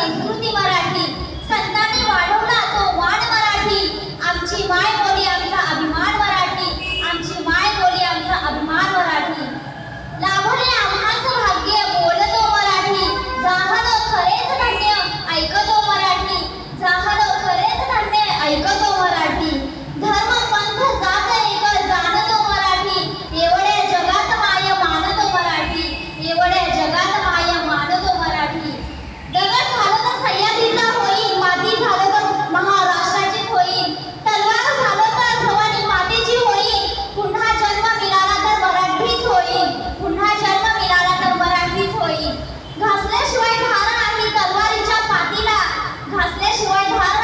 संस्कृती मराठी, संतांनी वाढवला तो वाण मराठी, आमची माय बोली आमचा अभिमान मराठी, आमची माय बोली आमचा अभिमान मराठी. लाभले आम्हास भाग्य बोलतो मराठी, जाहलो खरेच धन्य ऐकतो मराठी, जाहलो खरेच धन्य ऐकतो मराठी. धर्म पंथ जात एक जाणतो मराठी, एवढ्या जगात माय मानतो मराठी, एवढ्या जगात माय मानतो मराठी. दगड झालं तर सह्याद्रीचा होईल, माती झालं तर महाराष्ट्राचीच होईल, तलवार झालं तर भवानी मातेची होईल, पुन्हा जन्म मिळाला तर मराठीच होईल, पुन्हा जन्म मिळाला तर मराठीच होईल. घासल्याशिवाय धार नाही तलवारीच्या पातीला, घासल्याशिवाय धार